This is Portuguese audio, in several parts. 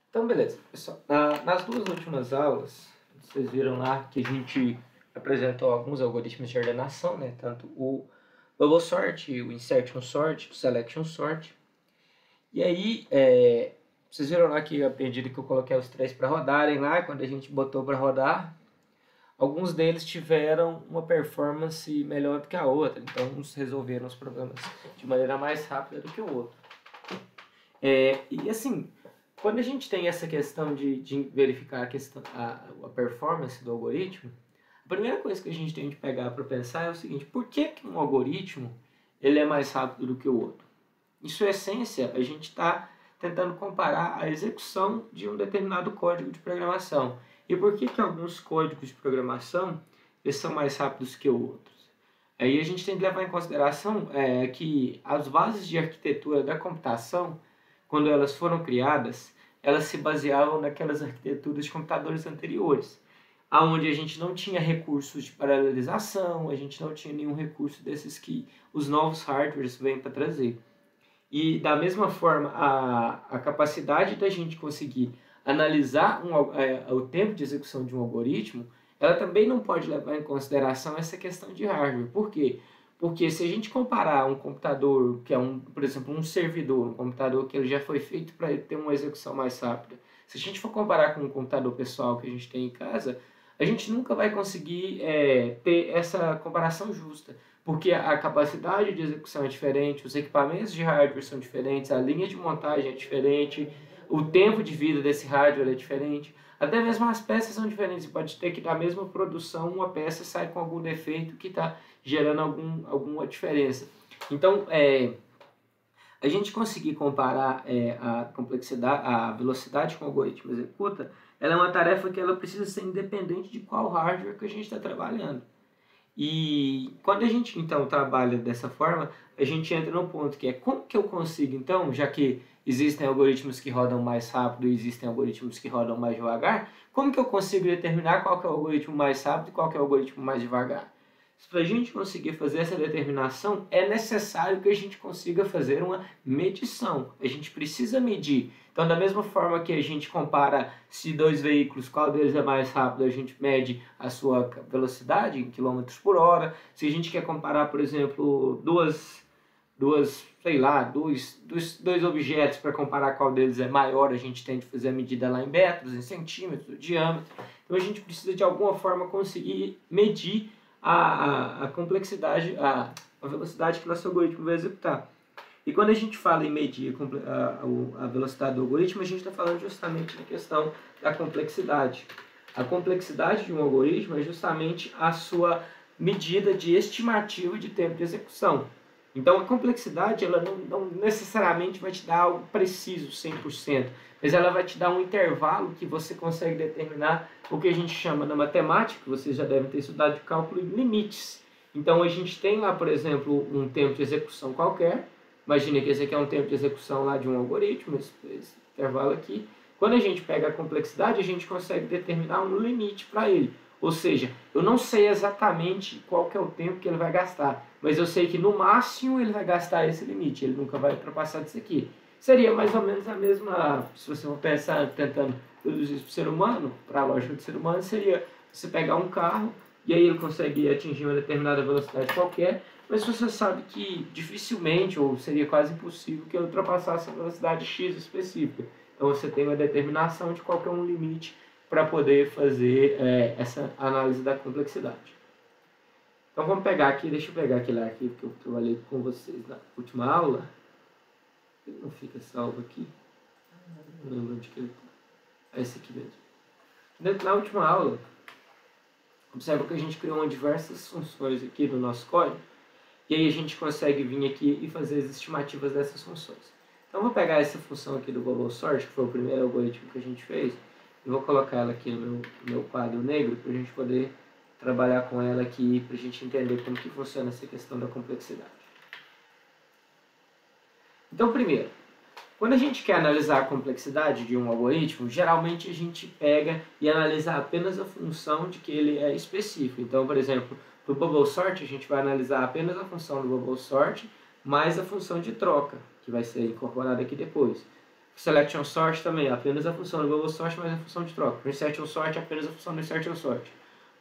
Então, beleza, pessoal. Nas duas últimas aulas, vocês viram lá que a gente apresentou alguns algoritmos de ordenação, né? Tanto o Bubble Sort, o Insertion Sort, o Selection Sort. E aí, vocês viram lá que à medida que eu coloquei os três para rodarem lá, quando a gente botou para rodar, alguns deles tiveram uma performance melhor do que a outra. Então, uns resolveram os problemas de maneira mais rápida do que o outro. E assim, quando a gente tem essa questão de verificar a performance do algoritmo, a primeira coisa que a gente tem de pegar para pensar é o seguinte: por que um algoritmo ele é mais rápido do que o outro? Em sua essência, a gente está tentando comparar a execução de um determinado código de programação. E por que alguns códigos de programação eles são mais rápidos que outros? Aí a gente tem que levar em consideração que as bases de arquitetura da computação, quando elas foram criadas, elas se baseavam naquelas arquiteturas de computadores anteriores, onde a gente não tinha recursos de paralelização, a gente não tinha nenhum recurso desses que os novos hardwares vêm para trazer. E da mesma forma, a capacidade da gente conseguir analisar o tempo de execução de um algoritmo, ela também não pode levar em consideração essa questão de hardware. Por quê? Porque se a gente comparar um computador, que é por exemplo, um servidor, um computador que ele já foi feito para ter uma execução mais rápida, se a gente for comparar com um computador pessoal que a gente tem em casa, a gente nunca vai conseguir ter essa comparação justa, porque a capacidade de execução é diferente, os equipamentos de hardware são diferentes, a linha de montagem é diferente, o tempo de vida desse hardware é diferente, até mesmo as peças são diferentes. Você pode ter que da mesma produção uma peça sai com algum defeito que está gerando alguma diferença. Então, a gente conseguir comparar a complexidade, a velocidade que o algoritmo executa, ela é uma tarefa que ela precisa ser independente de qual hardware que a gente está trabalhando. E quando a gente então trabalha dessa forma, a gente entra no ponto que é como que eu consigo então, já que existem algoritmos que rodam mais rápido e existem algoritmos que rodam mais devagar, como que eu consigo determinar qual que é o algoritmo mais rápido e qual que é o algoritmo mais devagar? Para a gente conseguir fazer essa determinação, é necessário que a gente consiga fazer uma medição. A gente precisa medir. Então, da mesma forma que a gente compara se dois veículos, qual deles é mais rápido, a gente mede a sua velocidade em quilômetros por hora. Se a gente quer comparar, por exemplo, dois objetos para comparar qual deles é maior, a gente tem de fazer a medida lá em metros, em centímetros, o diâmetro. Então, a gente precisa de alguma forma conseguir medir a complexidade, a velocidade que nosso algoritmo vai executar. E quando a gente fala em medir a velocidade do algoritmo, a gente está falando justamente da questão da complexidade. A complexidade de um algoritmo é justamente a sua medida de estimativa de tempo de execução. Então, a complexidade ela não necessariamente vai te dar algo preciso, 100%, mas ela vai te dar um intervalo que você consegue determinar o que a gente chama na matemática, que vocês já devem ter estudado de cálculo, limites. Então, a gente tem lá, por exemplo, um tempo de execução qualquer. Imagina que esse aqui é um tempo de execução lá de um algoritmo, esse intervalo aqui. Quando a gente pega a complexidade, a gente consegue determinar um limite para ele. Ou seja, eu não sei exatamente qual que é o tempo que ele vai gastar, mas eu sei que no máximo ele vai gastar esse limite, ele nunca vai ultrapassar disso aqui. Seria mais ou menos a mesma, se você for pensar tentando reduzir para o ser humano, para a lógica do ser humano, seria você pegar um carro e aí ele consegue atingir uma determinada velocidade qualquer, mas você sabe que dificilmente, ou seria quase impossível, que ele ultrapassasse a velocidade X específica. Então você tem uma determinação de qual que é um limite para poder fazer essa análise da complexidade. Então vamos pegar aqui, deixa eu pegar aquele arquivo que eu trabalhei com vocês na última aula. Ele não fica salvo aqui. Não lembro onde que ele está. É esse aqui mesmo. Na última aula, observa que a gente criou diversas funções aqui no nosso código. E aí a gente consegue vir aqui e fazer as estimativas dessas funções. Então vou pegar essa função aqui do Bubble Sort, que foi o primeiro algoritmo que a gente fez, e vou colocar ela aqui no meu quadro negro para a gente poder trabalhar com ela aqui, para a gente entender como que funciona essa questão da complexidade. Então, primeiro, quando a gente quer analisar a complexidade de um algoritmo, geralmente a gente pega e analisa apenas a função de que ele é específico. Então, por exemplo, para o Bubble Sort, a gente vai analisar apenas a função do Bubble Sort, mais a função de troca, que vai ser incorporada aqui depois. Selection Sort também, apenas a função do Bubble Sort mais a função de troca. O Insertion Sort, apenas a função do Insertion Sort.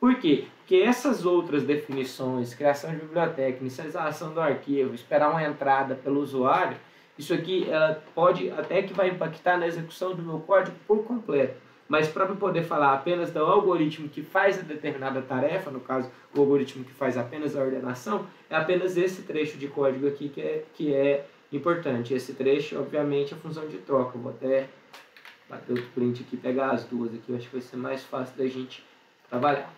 Por quê? Porque essas outras definições, criação de biblioteca, inicialização do arquivo, esperar uma entrada pelo usuário, isso aqui ela pode até que vai impactar na execução do meu código por completo. Mas para eu poder falar apenas do algoritmo que faz a determinada tarefa, no caso o algoritmo que faz apenas a ordenação, é apenas esse trecho de código aqui que é importante. Esse trecho, obviamente, é a função de troca. Eu vou até bater o print aqui e pegar as duas aqui, eu acho que vai ser mais fácil da gente trabalhar.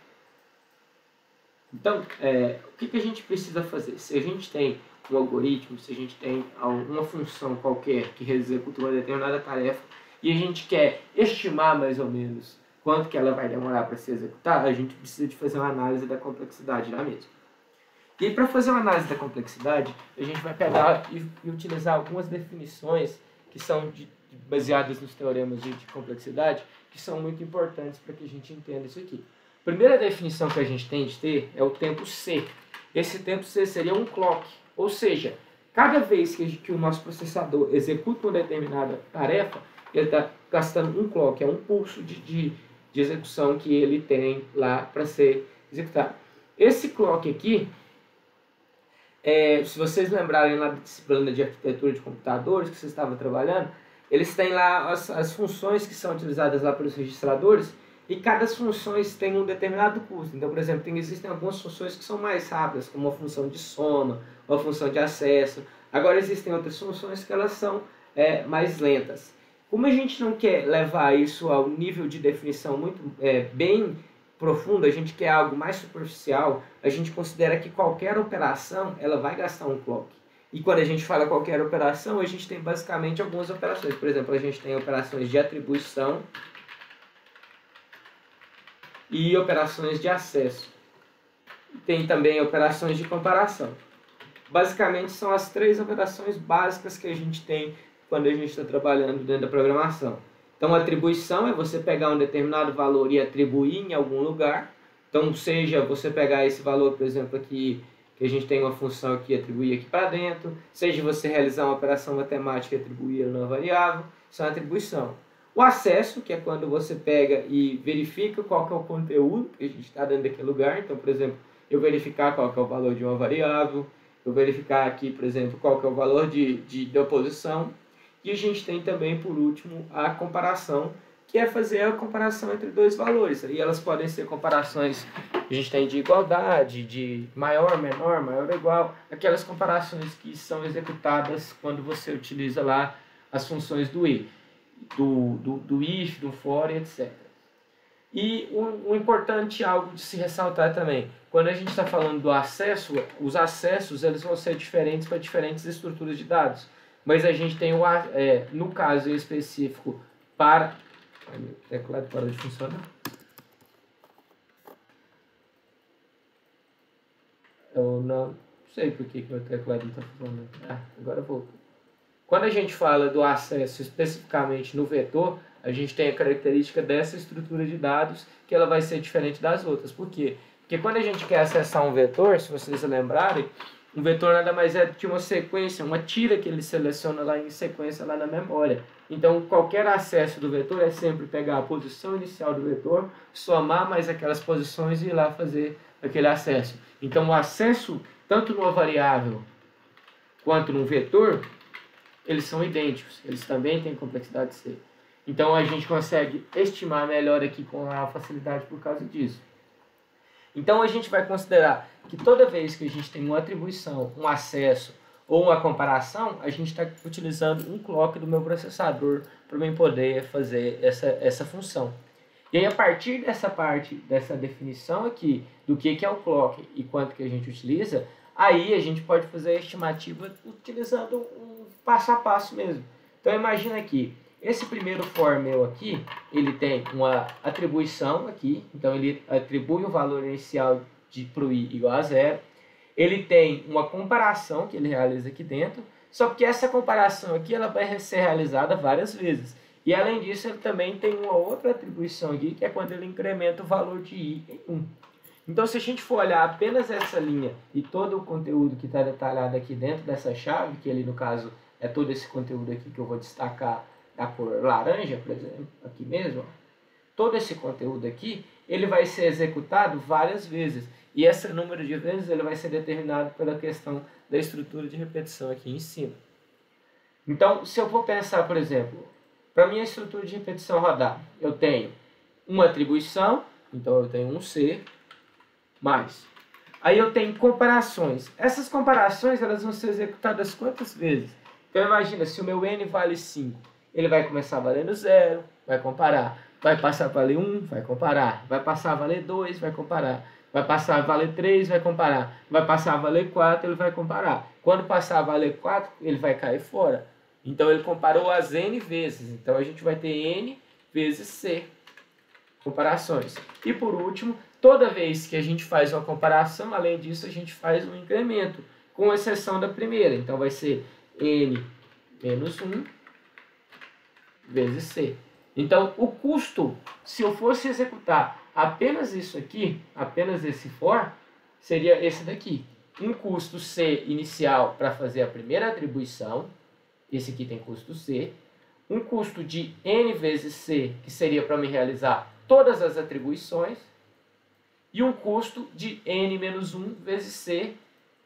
Então, o que a gente precisa fazer? Se a gente tem um algoritmo, se a gente tem uma função qualquer que executa uma determinada tarefa e a gente quer estimar mais ou menos quanto que ela vai demorar para ser executada, a gente precisa de fazer uma análise da complexidade da mesma. E para fazer uma análise da complexidade, a gente vai pegar e utilizar algumas definições que são baseadas nos teoremas de complexidade, que são muito importantes para que a gente entenda isso aqui. A primeira definição que a gente tem de ter é o tempo C. Esse tempo C seria um clock, ou seja, cada vez que o nosso processador executa uma determinada tarefa, ele está gastando um clock, é um pulso de execução que ele tem lá para ser executado. Esse clock aqui, se vocês lembrarem lá da disciplina de arquitetura de computadores que vocês estavam trabalhando, eles têm lá as funções que são utilizadas lá pelos registradores, e cada funções tem um determinado custo. Então, por exemplo, existem algumas funções que são mais rápidas, como a função de soma, ou a função de acesso. Agora, existem outras funções que elas são mais lentas. Como a gente não quer levar isso ao nível de definição muito bem profundo, a gente quer algo mais superficial, a gente considera que qualquer operação ela vai gastar um clock. E quando a gente fala qualquer operação, a gente tem basicamente algumas operações. Por exemplo, a gente tem operações de atribuição e operações de acesso. Tem também operações de comparação. Basicamente são as três operações básicas que a gente tem quando a gente está trabalhando dentro da programação. Então, atribuição é você pegar um determinado valor e atribuir em algum lugar. Então, seja você pegar esse valor, por exemplo, aqui, que a gente tem uma função aqui, atribuir aqui para dentro, seja você realizar uma operação matemática e atribuir numa variável, isso é uma atribuição. O acesso, que é quando você pega e verifica qual que é o conteúdo que a gente está dentro daquele lugar. Então, por exemplo, eu verificar qual que é o valor de uma variável, eu verificar aqui, por exemplo, qual que é o valor de oposição. E a gente tem também, por último, a comparação, que é fazer a comparação entre dois valores. E elas podem ser comparações, a gente tem de igualdade, de maior, menor, maior ou igual, aquelas comparações que são executadas quando você utiliza lá as funções do if, do if, do for, etc. E um importante algo de se ressaltar também, quando a gente está falando do acesso, os acessos eles vão ser diferentes para diferentes estruturas de dados. Mas a gente tem, no caso específico, para... Meu teclado parou de funcionar. Eu não sei por que meu teclado não está funcionando. Agora voltou. Quando a gente fala do acesso especificamente no vetor, a gente tem a característica dessa estrutura de dados que ela vai ser diferente das outras. Por quê? Porque quando a gente quer acessar um vetor, se vocês lembrarem, um vetor nada mais é do que uma sequência, uma tira que ele seleciona lá em sequência lá na memória. Então, qualquer acesso do vetor é sempre pegar a posição inicial do vetor, somar mais aquelas posições e ir lá fazer aquele acesso. Então, o acesso, tanto numa variável quanto num vetor, eles são idênticos. Eles também têm complexidade C. Então, a gente consegue estimar melhor aqui com a facilidade por causa disso. Então, a gente vai considerar que toda vez que a gente tem uma atribuição, um acesso ou uma comparação, a gente está utilizando um clock do meu processador para eu poder fazer essa função. E aí, a partir dessa definição aqui, do que é o clock e quanto que a gente utiliza, aí a gente pode fazer a estimativa utilizando um passo a passo mesmo. Então, imagina aqui, esse primeiro for meu aqui, ele tem uma atribuição aqui, então ele atribui o valor inicial para o i igual a 0. Ele tem uma comparação que ele realiza aqui dentro, só que essa comparação aqui ela vai ser realizada várias vezes. E além disso, ele também tem uma outra atribuição aqui, que é quando ele incrementa o valor de i em 1. Então, se a gente for olhar apenas essa linha e todo o conteúdo que está detalhado aqui dentro dessa chave, que ele no caso é todo esse conteúdo aqui que eu vou destacar da cor laranja, por exemplo, aqui mesmo, ó, todo esse conteúdo aqui, ele vai ser executado várias vezes. E esse número de vezes ele vai ser determinado pela questão da estrutura de repetição aqui em cima. Então, se eu for pensar, por exemplo, para minha estrutura de repetição rodar, eu tenho uma atribuição, então eu tenho um C, mais. Aí eu tenho comparações. Essas comparações elas vão ser executadas quantas vezes? Então imagina, se o meu N vale 5, ele vai começar valendo 0, vai comparar. Vai passar a valer 1, vai comparar. Vai passar a valer 2, vai comparar. Vai passar a valer 3, vai comparar. Vai passar a valer 4, ele vai comparar. Quando passar a valer 4, ele vai cair fora. Então ele comparou as N vezes. Então a gente vai ter N vezes C. Comparações. E por último, toda vez que a gente faz uma comparação, além disso a gente faz um incremento, com exceção da primeira. Então vai ser N menos 1 vezes C. Então o custo, se eu fosse executar apenas isso aqui, apenas esse for, seria esse daqui. Um custo C inicial para fazer a primeira atribuição, esse aqui tem custo C. Um custo de N vezes C, que seria para me realizar todas as atribuições. E um custo de N menos 1 vezes C,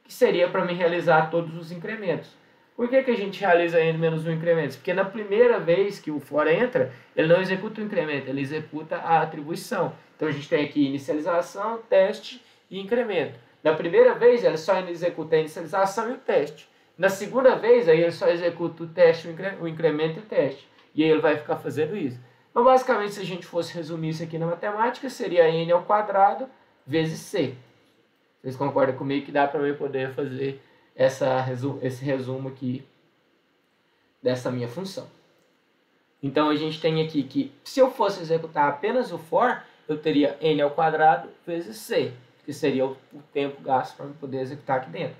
que seria para me realizar todos os incrementos. Por que a gente realiza N menos 1 incrementos? Porque na primeira vez que o for entra, ele não executa o incremento, ele executa a atribuição. Então a gente tem aqui inicialização, teste e incremento. Na primeira vez ele só executa a inicialização e o teste. Na segunda vez aí ele só executa o teste, o incremento e o teste. E aí ele vai ficar fazendo isso. Então basicamente se a gente fosse resumir isso aqui na matemática, seria N ao quadrado vezes C. Vocês concordam comigo que dá para eu poder fazer esse resumo aqui dessa minha função. Então a gente tem aqui que se eu fosse executar apenas o for, eu teria N ao quadrado vezes C, que seria o tempo gasto para poder executar aqui dentro.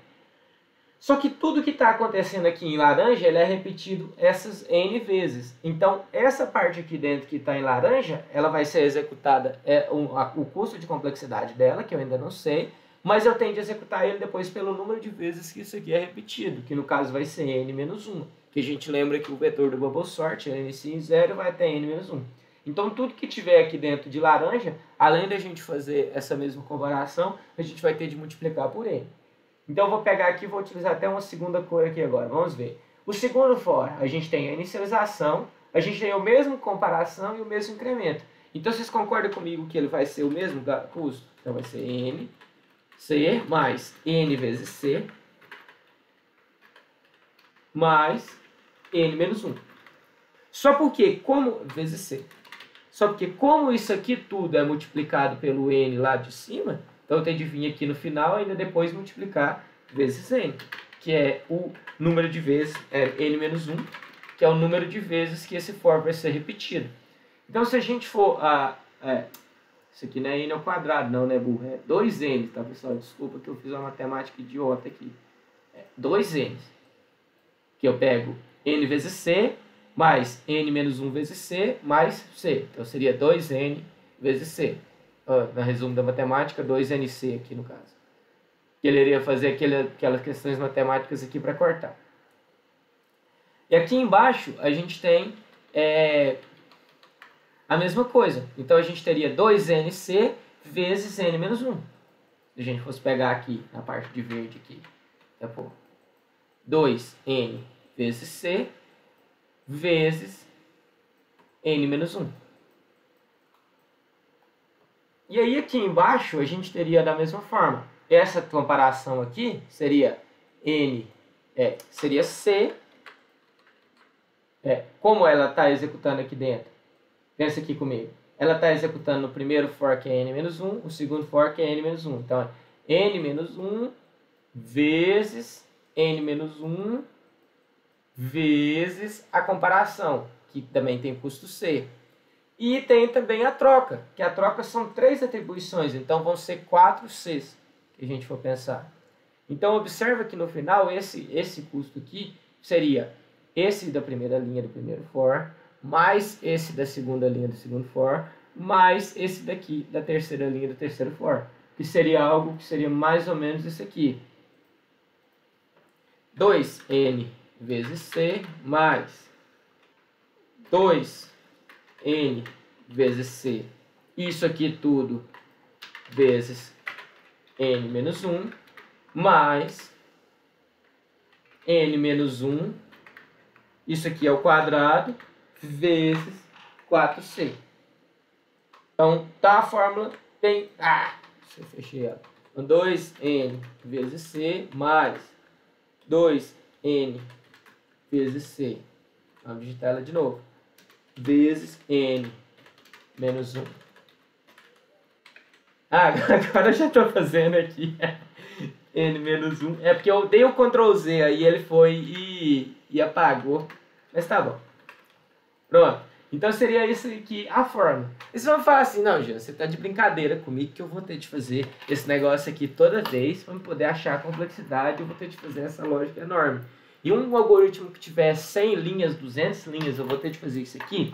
Só que tudo que está acontecendo aqui em laranja, ele é repetido essas N vezes. Então, essa parte aqui dentro que está em laranja, ela vai ser executada, o custo de complexidade dela, que eu ainda não sei, mas eu tenho de executar ele depois pelo número de vezes que isso aqui é repetido, que no caso vai ser N menos 1, que a gente lembra que o vetor do bubble sort, ele inicia em 0, vai até N menos 1. Então, tudo que tiver aqui dentro de laranja, além da gente fazer essa mesma comparação, a gente vai ter de multiplicar por N. Então, eu vou pegar aqui e vou utilizar até uma segunda cor aqui agora. Vamos ver. O segundo for, a gente tem a inicialização, a gente tem o mesmo comparação e o mesmo incremento. Então, vocês concordam comigo que ele vai ser o mesmo custo? Então, vai ser N, C, mais N vezes C, mais N menos 1. Só porque, vezes C. Só porque, como isso aqui tudo é multiplicado pelo N lá de cima, então eu tenho de vir aqui no final e ainda depois multiplicar vezes N, que é o número de vezes, N menos 1, que é o número de vezes que esse for vai ser repetido. Então se a gente for isso aqui não é N ao quadrado, não, né, burro? É 2N, tá, pessoal? Desculpa que eu fiz uma matemática idiota aqui. 2N. Que eu pego N vezes C, mais N menos 1 vezes C, mais C. Então seria 2N vezes C. Na resumo da matemática, 2NC aqui no caso. Ele iria fazer aquelas questões matemáticas aqui para cortar. E aqui embaixo a gente tem a mesma coisa. Então a gente teria 2NC vezes N menos 1. Se a gente fosse pegar aqui na parte de verde aqui, 2N vezes C vezes N menos 1. E aí aqui embaixo a gente teria da mesma forma. Essa comparação aqui seria seria C. Como ela está executando aqui dentro? Pensa aqui comigo. Ela está executando no primeiro for que é N menos 1, o segundo for que é N menos 1. Então, N menos 1 vezes N menos 1 vezes a comparação, que também tem custo C. E tem também a troca, que a troca são 3 atribuições, então vão ser 4 Cs, que a gente for pensar. Então, observa que no final, esse custo aqui seria esse da primeira linha do primeiro for, mais esse da segunda linha do segundo for, mais esse daqui da terceira linha do terceiro for, que seria algo que seria mais ou menos isso aqui. 2N vezes C mais 2n vezes c, isso aqui tudo vezes n menos 1, mais n menos 1, isso aqui é o quadrado, vezes 4c. Então, tá a fórmula bem... eu fechei ela. Então, 2n vezes c mais 2n vezes c. Vamos digitar ela de novo. Vezes n menos 1. Agora eu já estou fazendo aqui n menos 1. É porque eu dei o Ctrl Z, aí ele foi e apagou. Mas tá bom. Pronto. Então seria isso aqui a fórmula. E vocês vão falar assim, não, Jean, você tá de brincadeira comigo que eu vou ter de fazer esse negócio aqui toda vez para poder achar a complexidade, eu vou ter de fazer essa lógica enorme. E um algoritmo que tiver 100 linhas, 200 linhas, eu vou ter de fazer isso aqui.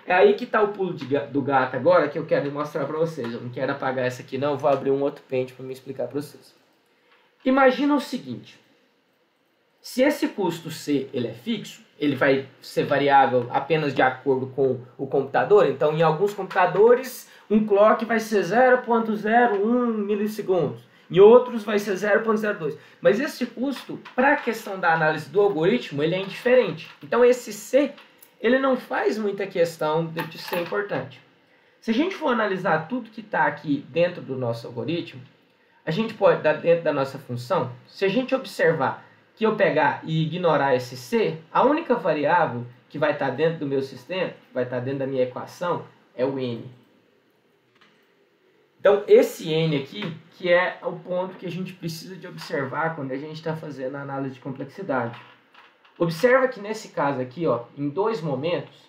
É aí que tá o pulo do gato agora, que eu quero mostrar para vocês. Eu não quero apagar essa aqui não, eu vou abrir um outro pente para me explicar para vocês. Imagina o seguinte. Se esse custo C ele é fixo, ele vai ser variável apenas de acordo com o computador. Então, em alguns computadores, um clock vai ser 0.01 milissegundos. Em outros vai ser 0.02. Mas esse custo, para a questão da análise do algoritmo, ele é indiferente. Então, esse C, ele não faz muita questão de ser importante. Se a gente for analisar tudo que está aqui dentro do nosso algoritmo, a gente pode, dentro da nossa função, se a gente observar que eu pegar e ignorar esse C, a única variável que vai estar dentro do meu sistema, que vai estar dentro da minha equação, é o N. Então, esse N aqui, que é o ponto que a gente precisa de observar quando a gente está fazendo a análise de complexidade. Observa que nesse caso aqui, ó, em dois momentos,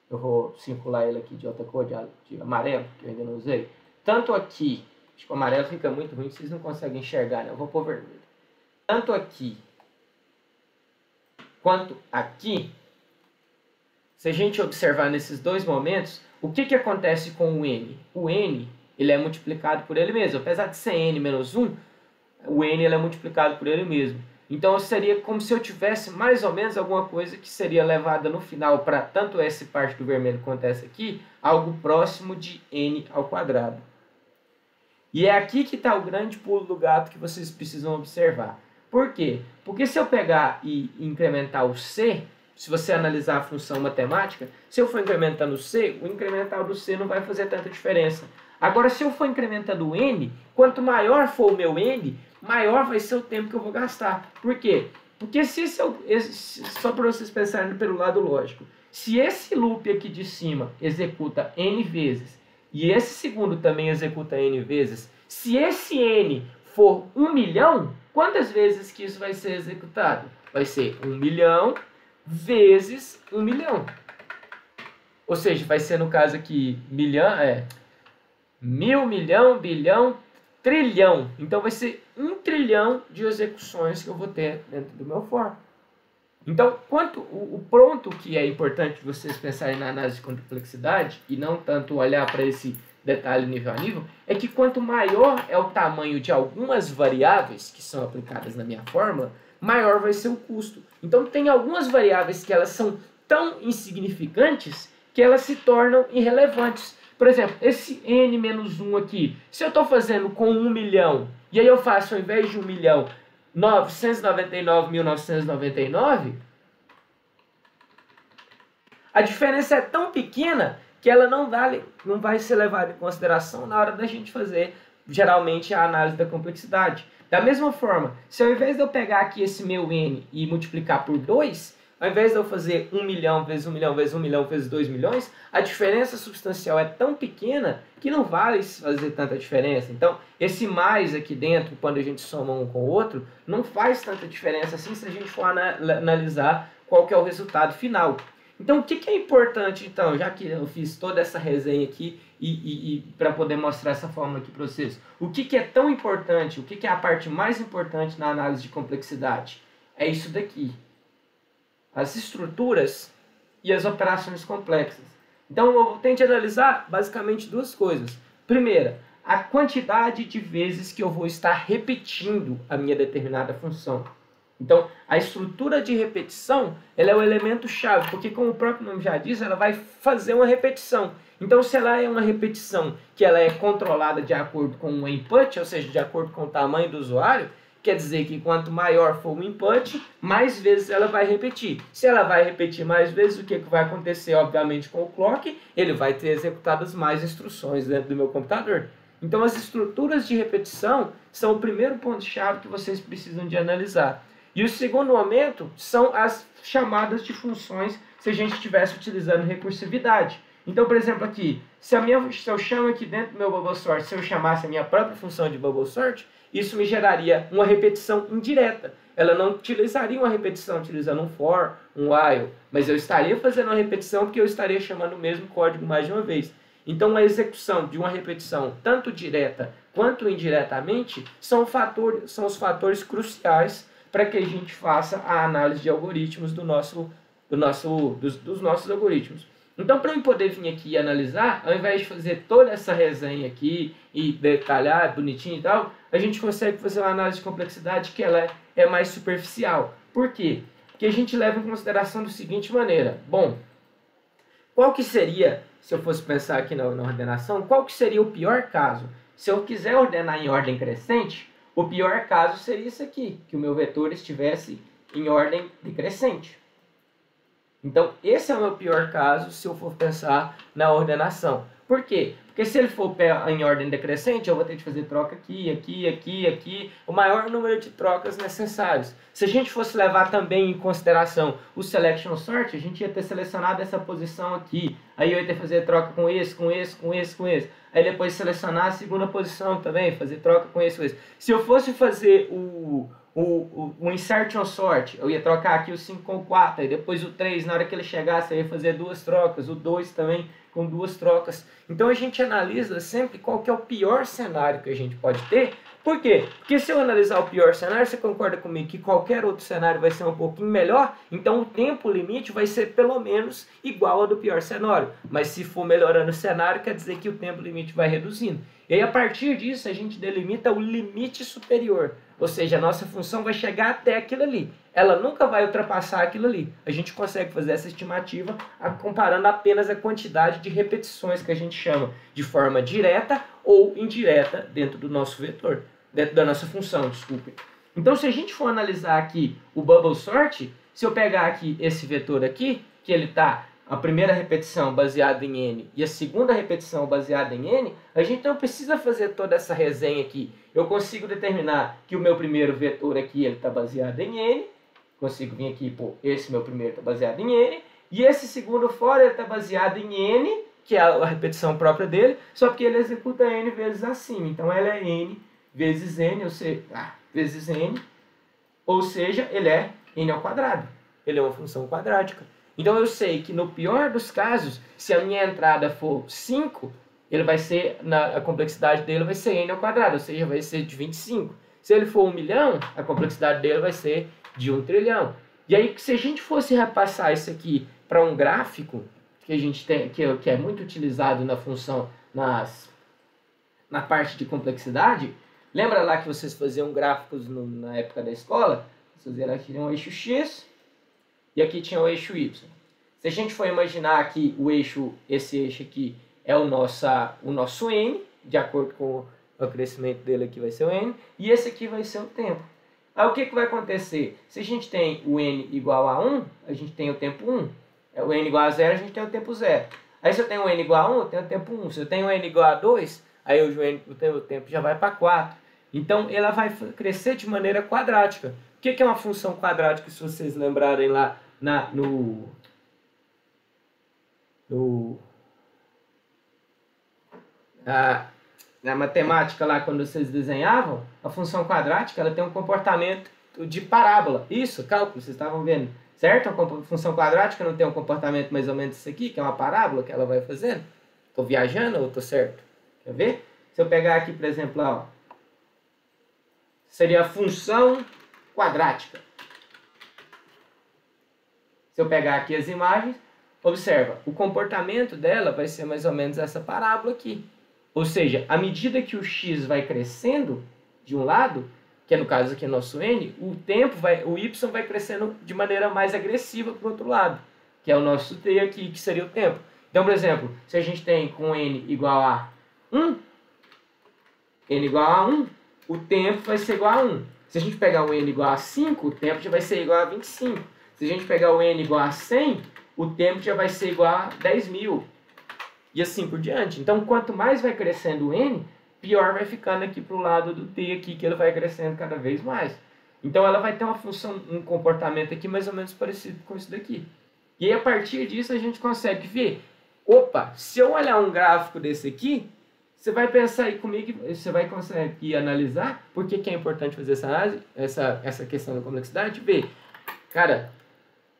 eu vou circular ele aqui de outra cor, de amarelo, que eu ainda não usei. Tanto aqui, acho que o amarelo fica muito ruim, vocês não conseguem enxergar, né? Eu vou pôr vermelho. Tanto aqui quanto aqui, se a gente observar nesses dois momentos, o que acontece com o N? O N, ele é multiplicado por ele mesmo. Apesar de ser N menos 1, o N ele é multiplicado por ele mesmo. Então, seria como se eu tivesse mais ou menos alguma coisa que seria levada no final para tanto essa parte do vermelho quanto essa aqui, algo próximo de N ao quadrado. E é aqui que está o grande pulo do gato que vocês precisam observar. Por quê? Porque se eu pegar e incrementar o C, se você analisar a função matemática, se eu for incrementando o C, o incremental do C não vai fazer tanta diferença. Agora, se eu for incrementando o N, quanto maior for o meu N, maior vai ser o tempo que eu vou gastar. Por quê? Porque só para vocês pensarem pelo lado lógico, se esse loop aqui de cima executa N vezes, e esse segundo também executa N vezes, se esse N for 1 milhão, quantas vezes que isso vai ser executado? Vai ser 1 milhão vezes 1 milhão. Ou seja, vai ser no caso aqui, mil, milhão, bilhão, trilhão. Então vai ser 1 trilhão de execuções que eu vou ter dentro do meu for. Então, o ponto que é importante vocês pensarem na análise de complexidade, e não tanto olhar para esse detalhe nível a nível, é que quanto maior é o tamanho de algumas variáveis que são aplicadas na minha fórmula, maior vai ser o custo. Então, tem algumas variáveis que elas são tão insignificantes que elas se tornam irrelevantes. Por exemplo, esse n-1 aqui, se eu estou fazendo com 1 milhão, e aí eu faço, ao invés de 1 milhão, 999.999, a diferença é tão pequena que ela não vai ser levada em consideração na hora da gente fazer, geralmente, a análise da complexidade. Da mesma forma, se ao invés de eu pegar aqui esse meu n e multiplicar por 2, ao invés de eu fazer 1 milhão vezes 1 milhão vezes 1 milhão vezes 2 milhões, a diferença substancial é tão pequena que não vale fazer tanta diferença. Então, esse mais aqui dentro, quando a gente soma um com o outro, não faz tanta diferença assim se a gente for analisar qual que é o resultado final. Então, o que é importante, então, já que eu fiz toda essa resenha aqui e para poder mostrar essa fórmula aqui para vocês, o que é tão importante, o que é a parte mais importante na análise de complexidade? É isso daqui. As estruturas e as operações complexas. Então, eu tenho de analisar basicamente duas coisas. Primeira, a quantidade de vezes que eu vou estar repetindo a minha determinada função. Então, a estrutura de repetição, ela é o elemento chave, porque como o próprio nome já diz, ela vai fazer uma repetição. Então, se ela é uma repetição que ela é controlada de acordo com o input, ou seja, de acordo com o tamanho do usuário, quer dizer que quanto maior for o input, mais vezes ela vai repetir. Se ela vai repetir mais vezes, o que vai acontecer, obviamente, com o clock? Ele vai ter executadas mais instruções dentro do meu computador. Então, as estruturas de repetição são o primeiro ponto-chave que vocês precisam de analisar. E o segundo momento são as chamadas de funções se a gente estivesse utilizando recursividade. Então, por exemplo, aqui, se eu chamo aqui dentro do meu bubble sort, se eu chamasse a minha própria função de bubble sort, isso me geraria uma repetição indireta. Ela não utilizaria uma repetição utilizando um for, um while, mas eu estaria fazendo uma repetição porque eu estaria chamando o mesmo código mais de uma vez. Então, a execução de uma repetição, tanto direta quanto indiretamente, são os fatores cruciais para que a gente faça a análise de algoritmos dos nossos algoritmos. Então, para eu poder vir aqui e analisar, ao invés de fazer toda essa resenha aqui e detalhar bonitinho e tal, a gente consegue fazer uma análise de complexidade que ela é mais superficial. Por quê? Porque a gente leva em consideração da seguinte maneira. Bom, qual que seria, se eu fosse pensar aqui na ordenação, qual que seria o pior caso? Se eu quiser ordenar em ordem crescente, o pior caso seria isso aqui, que o meu vetor estivesse em ordem decrescente. Então, esse é o meu pior caso se eu for pensar na ordenação. Por quê? Porque se ele for em ordem decrescente, eu vou ter que fazer troca aqui, aqui, o maior número de trocas necessários. Se a gente fosse levar também em consideração o selection sort, a gente ia ter selecionado essa posição aqui. Aí eu ia ter que fazer troca com esse. Aí depois selecionar a segunda posição também, fazer troca com esse. Se eu fosse fazer o insertion sort, eu ia trocar aqui o 5 com o 4, aí depois o 3, na hora que ele chegasse, eu ia fazer duas trocas, o 2 também com duas trocas. Então a gente analisa sempre qual que é o pior cenário que a gente pode ter. Por quê? Porque se eu analisar o pior cenário, você concorda comigo que qualquer outro cenário vai ser um pouquinho melhor, então o tempo limite vai ser pelo menos igual ao do pior cenário. Mas se for melhorando o cenário, quer dizer que o tempo limite vai reduzindo. E aí, a partir disso, a gente delimita o limite superior. Ou seja, a nossa função vai chegar até aquilo ali. Ela nunca vai ultrapassar aquilo ali. A gente consegue fazer essa estimativa comparando apenas a quantidade de repetições que a gente chama de forma direta ou indireta dentro do nosso vetor, dentro da nossa função, desculpe. Então, se a gente for analisar aqui o bubble sort, se eu pegar aqui esse vetor aqui, que ele está a primeira repetição baseada em N e a segunda repetição baseada em N, a gente não precisa fazer toda essa resenha aqui. Eu consigo determinar que o meu primeiro vetor aqui está baseado em N, consigo vir aqui, pô, esse meu primeiro está baseado em N, e esse segundo fora está baseado em N, que é a repetição própria dele, só porque ele executa N vezes acima. Então ela é N vezes N, vezes N, ou seja, ele é N ao quadrado. Ele é uma função quadrática. Então eu sei que no pior dos casos, se a minha entrada for 5, ele vai ser, a complexidade dele vai ser N ao quadrado, ou seja, vai ser de 25. Se ele for 1 milhão, a complexidade dele vai ser de 1 trilhão. E aí, se a gente fosse repassar isso aqui para um gráfico, que a gente tem, que é muito utilizado na função, na parte de complexidade, lembra lá que vocês faziam gráficos na época da escola? Vocês viram aqui um eixo X, e aqui tinha o eixo Y. Se a gente for imaginar aqui esse eixo aqui é o nosso N, de acordo com o crescimento dele aqui vai ser o N, e esse aqui vai ser o tempo. Aí o que vai acontecer? Se a gente tem o N igual a 1, a gente tem o tempo 1. O N igual a 0, a gente tem o tempo 0. Aí se eu tenho o N igual a 1, eu tenho o tempo 1. Se eu tenho o N igual a 2, aí o tempo já vai para 4. Então ela vai crescer de maneira quadrática. O que é uma função quadrática, se vocês lembrarem lá na matemática, lá quando vocês desenhavam, a função quadrática ela tem um comportamento de parábola. Isso, cálculo, vocês estavam vendo, certo? A função quadrática não tem um comportamento mais ou menos isso aqui, que é uma parábola que ela vai fazendo? Estou viajando ou estou certo? Quer ver? Se eu pegar aqui, por exemplo, ó, seria a função quadrática. Se eu pegar aqui as imagens, observa, o comportamento dela vai ser mais ou menos essa parábola aqui. Ou seja, à medida que o x vai crescendo de um lado, que é no caso aqui nosso n, o y vai crescendo de maneira mais agressiva para o outro lado, que é o nosso t aqui, que seria o tempo. Então, por exemplo, se a gente tem com n igual a 1, o tempo vai ser igual a 1. Se a gente pegar o n igual a 5, o tempo já vai ser igual a 25. Se a gente pegar o n igual a 100, o tempo já vai ser igual a 10.000. E assim por diante. Então, quanto mais vai crescendo o n, pior vai ficando aqui para o lado do t aqui, que ele vai crescendo cada vez mais. Então, ela vai ter uma função, um comportamento aqui mais ou menos parecido com isso daqui. E aí, a partir disso, a gente consegue ver, opa, se eu olhar um gráfico desse aqui, você vai pensar aí comigo, você vai conseguir analisar por que é importante fazer essa análise, essa questão da complexidade, ver, cara,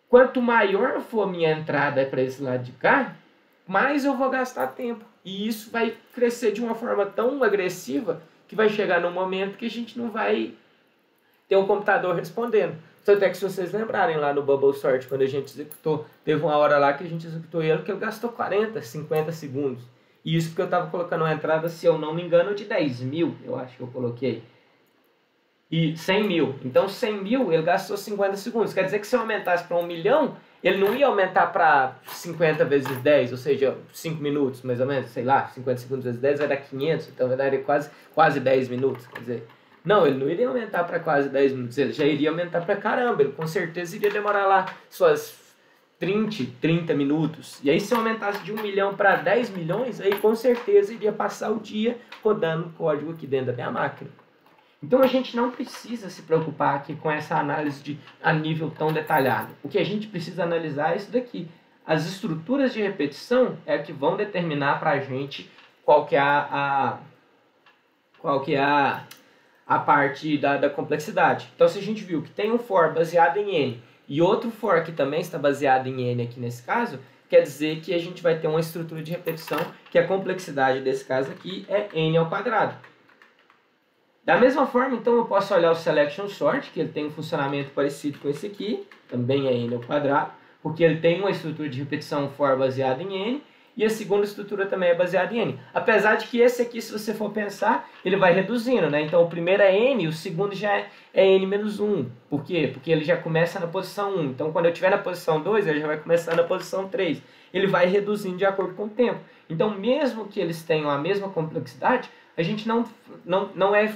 quanto maior for a minha entrada para esse lado de cá, mais eu vou gastar tempo. E isso vai crescer de uma forma tão agressiva que vai chegar num momento que a gente não vai ter um computador respondendo. Tanto é que se vocês lembrarem lá no Bubble Sort, quando a gente executou, teve uma hora lá que a gente executou ele que ele gastou 40, 50 segundos. E isso porque eu estava colocando uma entrada, se eu não me engano, de 10.000, eu acho que eu coloquei. E 100.000. Então 100.000 ele gastou 50 segundos. Quer dizer que se eu aumentasse para 1 milhão, ele não ia aumentar para 50 vezes 10, ou seja, 5 minutos mais ou menos, sei lá, 50 segundos vezes 10 vai dar 500, então vai dar quase 10 minutos, quer dizer. Não, ele não iria aumentar para quase 10 minutos, ele já iria aumentar para caramba, ele com certeza iria demorar lá suas 30 minutos. E aí se eu aumentasse de 1 milhão para 10 milhões, aí com certeza iria passar o dia rodando código aqui dentro da minha máquina. Então a gente não precisa se preocupar aqui com essa análise a nível tão detalhado. O que a gente precisa analisar é isso daqui. As estruturas de repetição é que vão determinar para a gente qual que é a parte da complexidade. Então se a gente viu que tem um for baseado em n e outro for que também está baseado em n aqui nesse caso, quer dizer que a gente vai ter uma estrutura de repetição que a complexidade desse caso aqui é n ao quadrado. Da mesma forma, então, eu posso olhar o Selection Sort, que ele tem um funcionamento parecido com esse aqui, também é n ao quadrado, porque ele tem uma estrutura de repetição for baseada em n, e a segunda estrutura também é baseada em n. Apesar de que esse aqui, se você for pensar, ele vai reduzindo, né? Então, o primeiro é n, o segundo já é n menos 1. Por quê? Porque ele já começa na posição 1. Então, quando eu estiver na posição 2, ele já vai começar na posição 3. Ele vai reduzindo de acordo com o tempo. Então, mesmo que eles tenham a mesma complexidade, a gente não é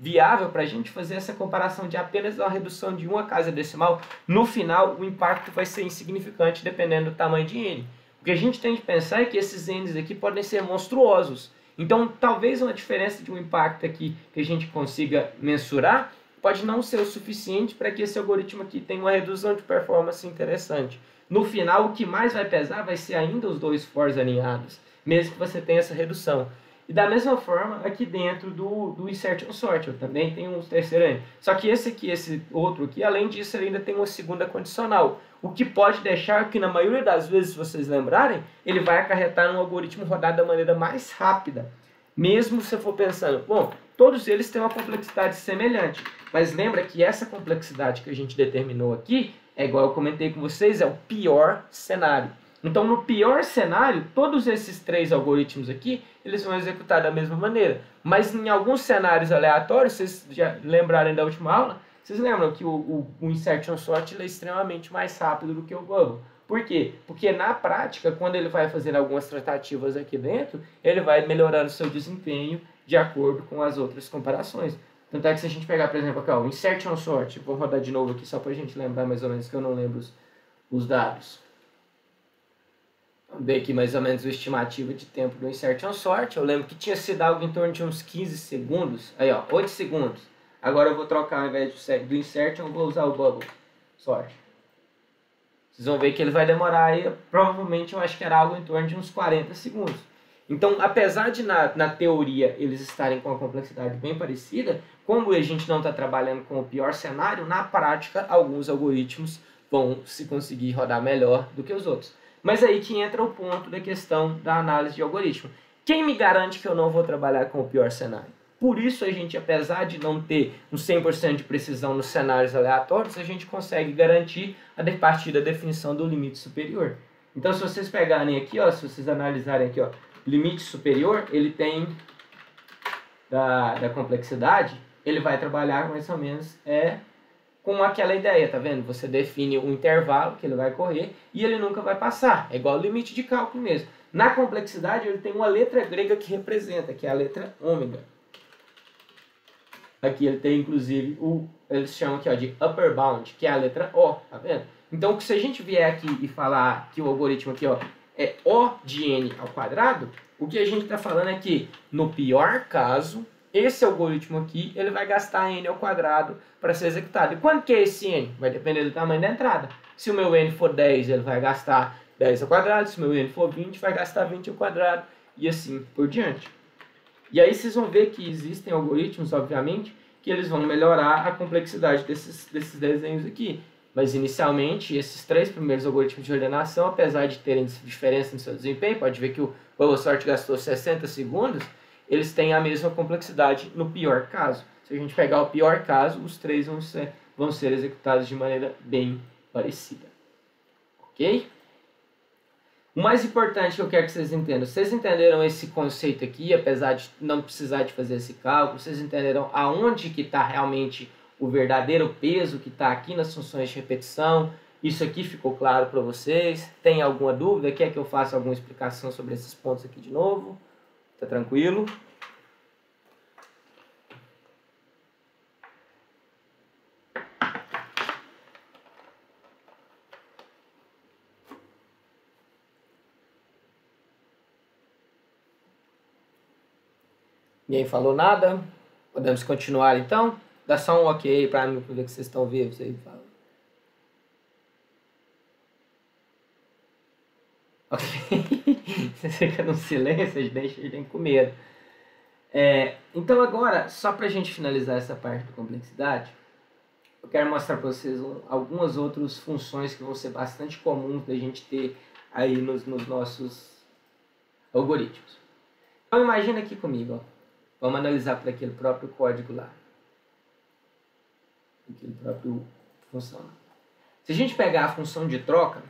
viável para a gente fazer essa comparação de apenas uma redução de uma casa decimal. No final, o impacto vai ser insignificante dependendo do tamanho de n. O que a gente tem que pensar é que esses n's aqui podem ser monstruosos. Então, talvez uma diferença de um impacto aqui que a gente consiga mensurar pode não ser o suficiente para que esse algoritmo aqui tenha uma redução de performance interessante. No final, o que mais vai pesar vai ser ainda os dois fors alinhados, mesmo que você tenha essa redução. E da mesma forma, aqui dentro do Insertion Sort, eu também tenho um terceiro n. Só que esse outro aqui, além disso, ele ainda tem uma segunda condicional. O que pode deixar que, na maioria das vezes, se vocês lembrarem, ele vai acarretar um algoritmo rodado da maneira mais rápida. Mesmo se eu for pensando, bom, todos eles têm uma complexidade semelhante. Mas lembra que essa complexidade que a gente determinou aqui, é igual eu comentei com vocês, é o pior cenário. Então, no pior cenário, todos esses três algoritmos aqui, eles vão executar da mesma maneira. Mas em alguns cenários aleatórios, vocês já lembrarem da última aula, vocês lembram que o Insertion Sort é extremamente mais rápido do que o Bubble. Por quê? Porque na prática, quando ele vai fazendo algumas tratativas aqui dentro, ele vai melhorando seu desempenho de acordo com as outras comparações. Tanto é que se a gente pegar, por exemplo, aqui, ó, o Insertion Sort, vou rodar de novo aqui só para a gente lembrar mais ou menos que eu não lembro os dados. Vamos ver aqui mais ou menos o estimativo de tempo do Insertion Sort. Eu lembro que tinha sido algo em torno de uns 15 segundos. Aí, ó, 8 segundos. Agora eu vou trocar, ao invés do Insertion, eu vou usar o Bubble Sort. Vocês vão ver que ele vai demorar aí, provavelmente eu acho que era algo em torno de uns 40 segundos. Então, apesar de na teoria eles estarem com uma complexidade bem parecida, como a gente não está trabalhando com o pior cenário, na prática alguns algoritmos vão se conseguir rodar melhor do que os outros. Mas aí que entra o ponto da questão da análise de algoritmo. Quem me garante que eu não vou trabalhar com o pior cenário? Por isso a gente, apesar de não ter um 100% de precisão nos cenários aleatórios, a gente consegue garantir a partir da definição do limite superior. Então se vocês pegarem aqui, ó, se vocês analisarem aqui, ó, limite superior, ele tem da complexidade, ele vai trabalhar mais ou menos com aquela ideia, tá vendo? Você define um intervalo que ele vai correr e ele nunca vai passar. É igual ao limite de cálculo mesmo. Na complexidade, ele tem uma letra grega que representa, que é a letra ômega. Aqui ele tem, inclusive, eles chamam aqui ó, de upper bound, que é a letra O, tá vendo? Então, se a gente vier aqui e falar que o algoritmo aqui ó, é O de n ao quadrado, o que a gente está falando é que, no pior caso, esse algoritmo aqui, ele vai gastar n ao quadrado para ser executado. E quanto que é esse n? Vai depender do tamanho da entrada. Se o meu n for 10, ele vai gastar 10 ao quadrado. Se o meu n for 20, vai gastar 20 ao quadrado. E assim por diante. E aí vocês vão ver que existem algoritmos, obviamente, que eles vão melhorar a complexidade desses desenhos aqui. Mas, inicialmente, esses 3 primeiros algoritmos de ordenação, apesar de terem diferença no seu desempenho, pode ver que o BubbleSort gastou 60 segundos, eles têm a mesma complexidade no pior caso. Se a gente pegar o pior caso, os 3 vão ser executados de maneira bem parecida. Ok? O mais importante que eu quero que vocês entendam, vocês entenderam esse conceito aqui, apesar de não precisar de fazer esse cálculo, vocês entenderam aonde que está realmente o verdadeiro peso que está aqui nas funções de repetição? Isso aqui ficou claro para vocês? Tem alguma dúvida? Quer que eu faça alguma explicação sobre esses pontos aqui de novo? Tá tranquilo? Ninguém falou nada? Podemos continuar então? Dá só um ok para mim, para ver que vocês estão vivos aí. Ok. Você fica no silêncio, deixa a gente com medo. Então agora, só para a gente finalizar essa parte da complexidade, eu quero mostrar para vocês algumas outras funções que vão ser bastante comuns da gente ter aí nos nossos algoritmos. Então imagina aqui comigo, ó. Vamos analisar para aquele próprio código lá. Aquele próprio função. Se a gente pegar a função de troca,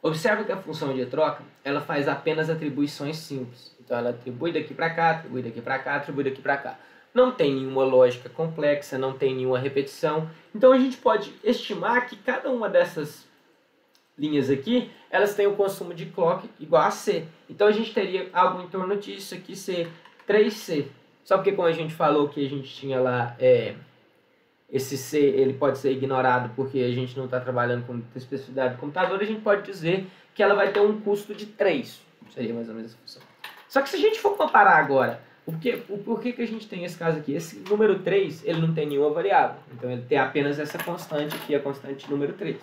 observe que a função de troca, ela faz apenas atribuições simples. Então ela atribui daqui para cá, atribui daqui para cá, atribui daqui para cá. Não tem nenhuma lógica complexa, não tem nenhuma repetição. Então a gente pode estimar que cada uma dessas linhas aqui, elas têm o consumo de clock igual a C. Então a gente teria algo em torno disso aqui ser 3C. Só porque como a gente falou que a gente tinha lá, esse C ele pode ser ignorado porque a gente não está trabalhando com especificidade do computador, a gente pode dizer que ela vai ter um custo de 3. Seria mais ou menos essa função. Só que se a gente for comparar agora, por que a gente tem esse caso aqui? Esse número 3, ele não tem nenhuma variável. Então ele tem apenas essa constante aqui, a constante número 3.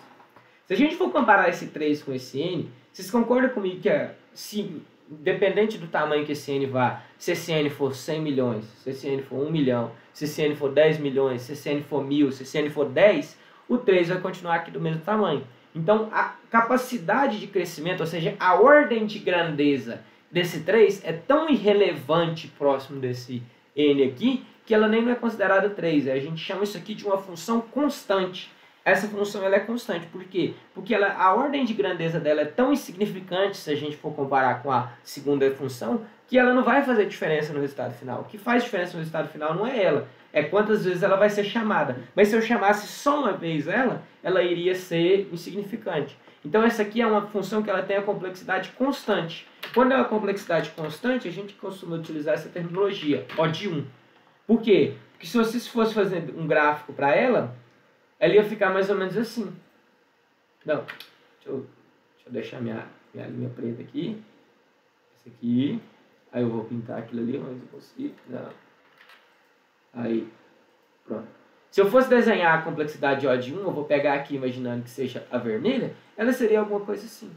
Se a gente for comparar esse 3 com esse n, vocês concordam comigo que se, dependente do tamanho que esse n vá, se esse n for 100 milhões, se esse n for 1 milhão, se esse n for 10 milhões, se esse n for 1000, se esse n for 10, o 3 vai continuar aqui do mesmo tamanho. Então a capacidade de crescimento, ou seja, a ordem de grandeza desse 3 é tão irrelevante próximo desse n aqui, que ela nem não é considerada 3. A gente chama isso aqui de uma função constante. Essa função ela é constante. Por quê? Porque a ordem de grandeza dela é tão insignificante, se a gente for comparar com a segunda função, que ela não vai fazer diferença no resultado final. O que faz diferença no resultado final não é ela, é quantas vezes ela vai ser chamada. Mas se eu chamasse só uma vez ela iria ser insignificante. Então essa aqui é uma função que ela tem a complexidade constante. Quando é uma complexidade constante, a gente costuma utilizar essa terminologia, O de 1. Por quê? Porque se você fosse fazer um gráfico para ela ia ficar mais ou menos assim. Não, deixa eu deixar minha linha preta aqui. Essa aqui. Aí eu vou pintar aquilo ali, mas eu consigo. Não. Aí, pronto. Se eu fosse desenhar a complexidade de O de 1, eu vou pegar aqui, imaginando que seja a vermelha, ela seria alguma coisa assim.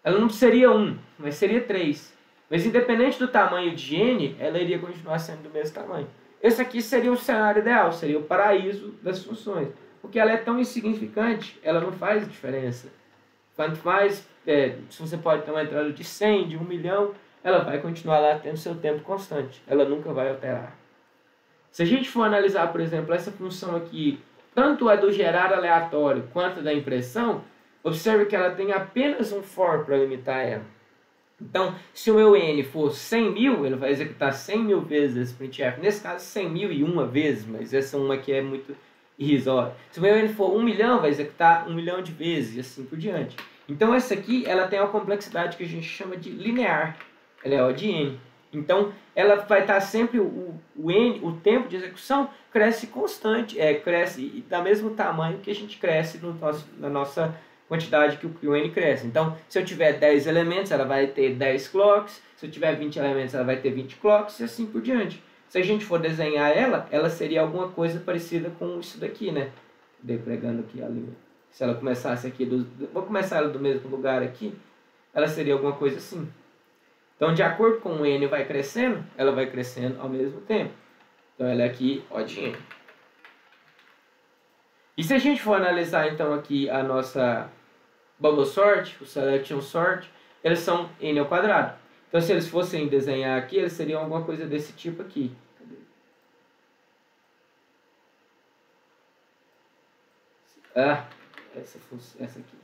Ela não seria 1, mas seria 3. Mas independente do tamanho de n, ela iria continuar sendo do mesmo tamanho. Esse aqui seria o cenário ideal, seria o paraíso das funções. Porque ela é tão insignificante, ela não faz diferença. Quanto mais, se você pode ter uma entrada de 100, de 1 milhão, ela vai continuar lá tendo seu tempo constante. Ela nunca vai alterar. Se a gente for analisar, por exemplo, essa função aqui, tanto a do gerar aleatório quanto a da impressão, observe que ela tem apenas um for para limitar ela. Então, se o meu n for 100.000, ele vai executar 100.000 vezes esse printf. Nesse caso, 100.001 vezes, mas essa uma aqui é muito irrisória. Se o meu n for 1 milhão, vai executar 1 milhão de vezes e assim por diante. Então, essa aqui ela tem uma complexidade que a gente chama de linear. Ela é O de n. Então, ela vai estar sempre, o tempo de execução cresce constante, cresce da mesmo tamanho que a gente cresce na nossa quantidade que o n cresce. Então, se eu tiver 10 elementos, ela vai ter 10 clocks. Se eu tiver 20 elementos, ela vai ter 20 clocks e assim por diante. Se a gente for desenhar ela seria alguma coisa parecida com isso daqui, né? Pregando aqui a linha. Se ela começasse aqui, vou começar ela do mesmo lugar aqui, ela seria alguma coisa assim. Então, de acordo com o n vai crescendo, ela vai crescendo ao mesmo tempo. Então, ela é aqui O de n. E se a gente for analisar, então, aqui a nossa bubble sort, o selection sort, eles são n ao quadrado. Então, se eles fossem desenhar aqui, eles seriam alguma coisa desse tipo aqui. Essa aqui.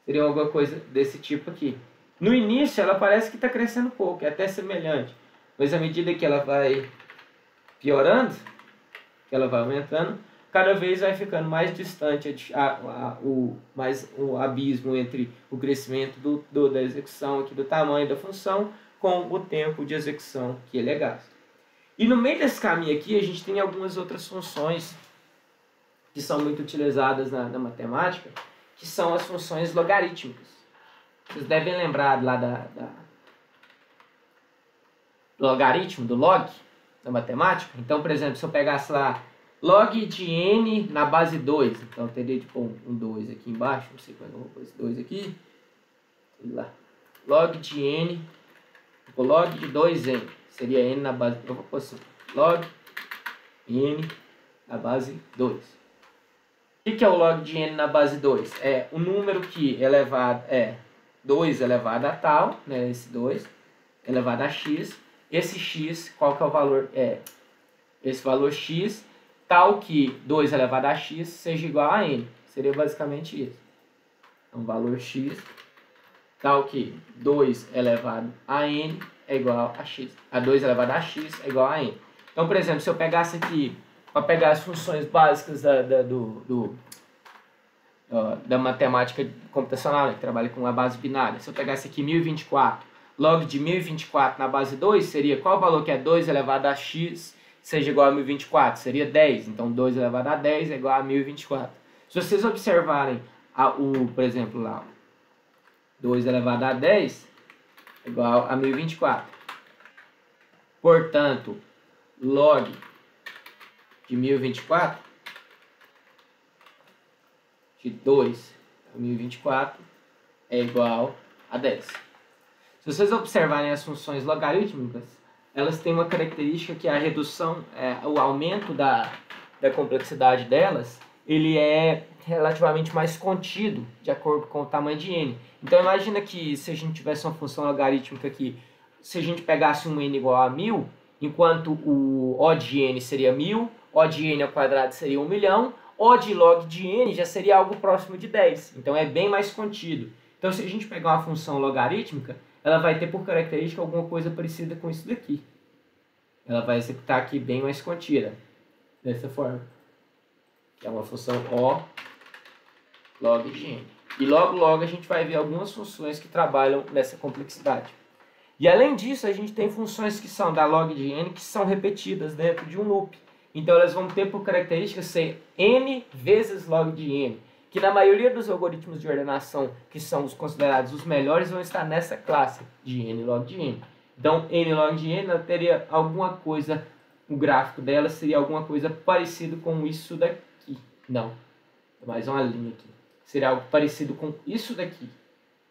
Seria alguma coisa desse tipo aqui. No início, ela parece que está crescendo pouco, é até semelhante. Mas à medida que ela vai piorando, que ela vai aumentando, cada vez vai ficando mais distante o abismo entre o crescimento da execução, aqui, do tamanho da função, com o tempo de execução que ele é gasto. E no meio desse caminho aqui, a gente tem algumas outras funções que são muito utilizadas na matemática, que são as funções logarítmicas. Vocês devem lembrar lá do logaritmo, do log, da matemática. Então, por exemplo, se eu pegasse lá log de n na base 2, então eu teria tipo um 2 aqui embaixo, não sei qual é, eu vou pôr esse 2 aqui, lá. Log de n, o log de 2n, seria n na base, eu vou pôr assim, log n na base 2. O que é o log de n na base 2? É o número que elevado 2 elevado a tal, né, esse 2 elevado a x. Esse x, qual que é o valor? Esse valor x, tal que 2 elevado a x seja igual a n. Seria basicamente isso. Então, valor x, tal que 2 elevado a n é igual a x. A 2 elevado a x é igual a n. Então, por exemplo, se eu pegasse aqui, para pegar as funções básicas da matemática computacional, né, que trabalha com a base binária. Se eu pegasse aqui 1024, log de 1024 na base 2, seria qual o valor que é 2 elevado a x seja igual a 1024? Seria 10. Então, 2 elevado a 10 é igual a 1024. Se vocês observarem, por exemplo, lá, 2 elevado a 10 é igual a 1024. Portanto, log de 1024 de 2 a 1024 é igual a 10. Se vocês observarem as funções logarítmicas, elas têm uma característica que é a redução, o aumento da complexidade delas, ele é relativamente mais contido de acordo com o tamanho de n. Então imagina que se a gente tivesse uma função logarítmica aqui, se a gente pegasse um n igual a 1000, enquanto o O de n seria 1000, O de n ao quadrado seria 1 milhão, O de log de n já seria algo próximo de 10. Então é bem mais contido. Então se a gente pegar uma função logarítmica, ela vai ter por característica alguma coisa parecida com isso daqui. Ela vai executar aqui bem mais contida. Dessa forma. Que é uma função O log de n. E logo a gente vai ver algumas funções que trabalham nessa complexidade. E além disso, a gente tem funções que são da log de n que são repetidas dentro de um loop. Então elas vão ter por característica ser n vezes log de n, que na maioria dos algoritmos de ordenação que são os considerados os melhores vão estar nessa classe de n log de n. Então n log de n ela teria alguma coisa, o gráfico dela seria alguma coisa parecido com isso daqui. Não, mais uma linha aqui. Seria algo parecido com isso daqui.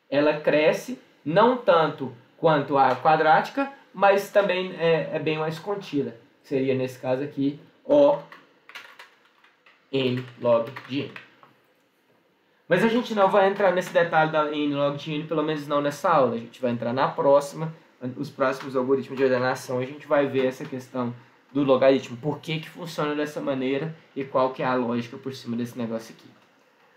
Ela cresce não tanto quanto a quadrática, mas também é bem mais contida. Seria nesse caso aqui O n log de n. Mas a gente não vai entrar nesse detalhe da n log de n, pelo menos não nessa aula. A gente vai entrar na próxima, os próximos algoritmos de ordenação, a gente vai ver essa questão do logaritmo. Por que funciona dessa maneira e qual que é a lógica por cima desse negócio aqui.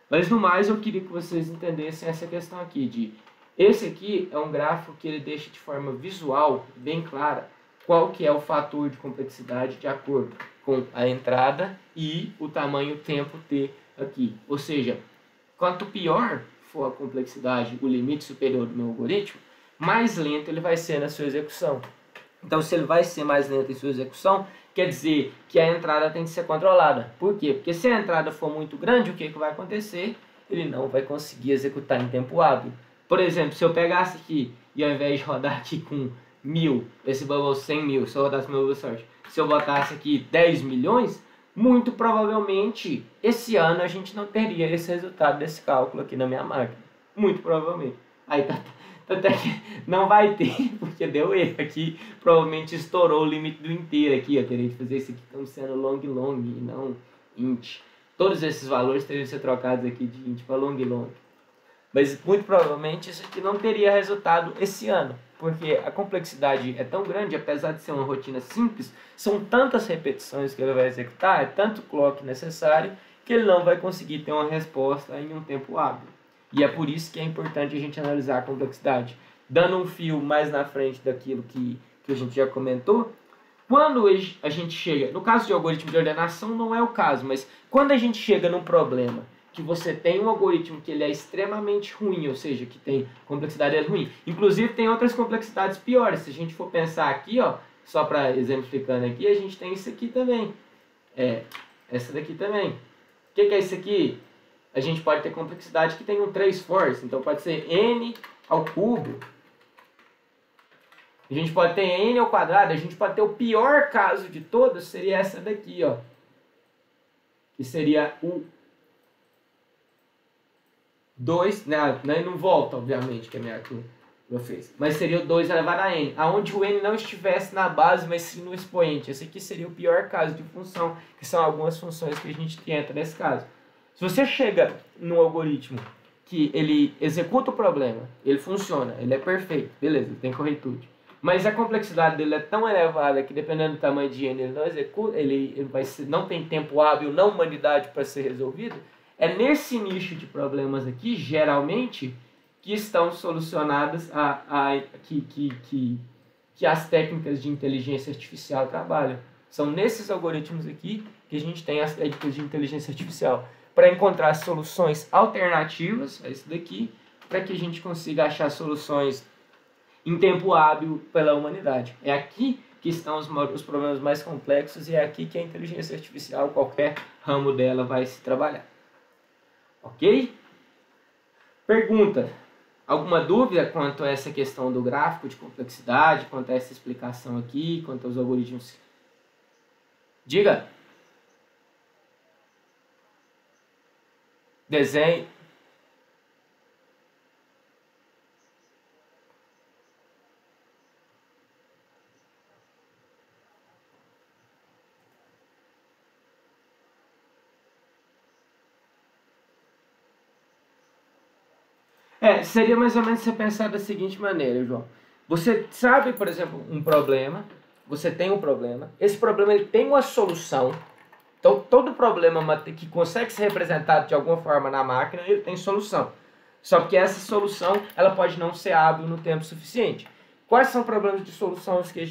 Mas no mais eu queria que vocês entendessem essa questão aqui de Esse aqui é um gráfico que ele deixa de forma visual, bem clara, qual que é o fator de complexidade de acordo com a entrada e o tamanho tempo t aqui. Ou seja, quanto pior for a complexidade, o limite superior do meu algoritmo, mais lento ele vai ser na sua execução. Então, se ele vai ser mais lento em sua execução, quer dizer que a entrada tem que ser controlada. Por quê? Porque se a entrada for muito grande, o que vai acontecer? Ele não vai conseguir executar em tempo hábil. Por exemplo, se eu pegasse aqui e ao invés de rodar aqui com 1000, esse bubble 100 mil, se eu rodasse meu bubble sort, se eu botasse aqui 10 milhões, muito provavelmente esse ano a gente não teria esse resultado desse cálculo aqui na minha máquina. Muito provavelmente. Aí até que não vai ter, porque deu erro aqui, provavelmente estourou o limite do inteiro aqui. Eu teria que fazer isso aqui como sendo long e não int. Todos esses valores teriam que ser trocados aqui de int para long. Mas muito provavelmente isso aqui não teria resultado esse ano, porque a complexidade é tão grande, apesar de ser uma rotina simples, são tantas repetições que ele vai executar, é tanto clock necessário, que ele não vai conseguir ter uma resposta em um tempo hábil. E é por isso que é importante a gente analisar a complexidade. Dando um fio mais na frente daquilo que a gente já comentou, quando a gente chega, no caso de algoritmo de ordenação não é o caso, mas quando a gente chega num problema que você tem um algoritmo que ele é extremamente ruim, ou seja, que tem complexidade ruim. Inclusive tem outras complexidades piores. Se a gente for pensar aqui, ó, só para exemplificando aqui, a gente tem isso aqui também. Essa daqui também. O que é isso aqui? A gente pode ter complexidade que tem um 3 force, então pode ser n ao cubo. A gente pode ter n ao quadrado, a gente pode ter o pior caso de todos, seria essa daqui, ó. Que seria o 2, né, não volta, obviamente, que a minha eu fiz. Mas seria o 2 elevado a n, aonde o n não estivesse na base, mas sim no expoente. Esse aqui seria o pior caso de função, que são algumas funções que a gente tenta nesse caso. Se você chega num algoritmo que ele executa o problema, ele funciona, ele é perfeito, beleza, ele tem corretude. Mas a complexidade dele é tão elevada que, dependendo do tamanho de n, ele não executa, não tem tempo hábil, não humanidade para ser resolvido. É nesse nicho de problemas aqui, geralmente, que estão solucionadas que as técnicas de inteligência artificial trabalham. São nesses algoritmos aqui que a gente tem as técnicas de inteligência artificial para encontrar soluções alternativas a isso daqui, para que a gente consiga achar soluções em tempo hábil pela humanidade. É aqui que estão os problemas mais complexos e é aqui que a inteligência artificial, qualquer ramo dela, vai se trabalhar. Ok? Pergunta. Alguma dúvida quanto a essa questão do gráfico de complexidade, quanto a essa explicação aqui, quanto aos algoritmos? Diga. Desenho. Seria mais ou menos você pensar da seguinte maneira, João. Você sabe, por exemplo, um problema, você tem um problema, esse problema ele tem uma solução. Então, todo problema que consegue ser representado de alguma forma na máquina, ele tem solução. Só que essa solução, ela pode não ser hábil no tempo suficiente. Quais são problemas de soluções que a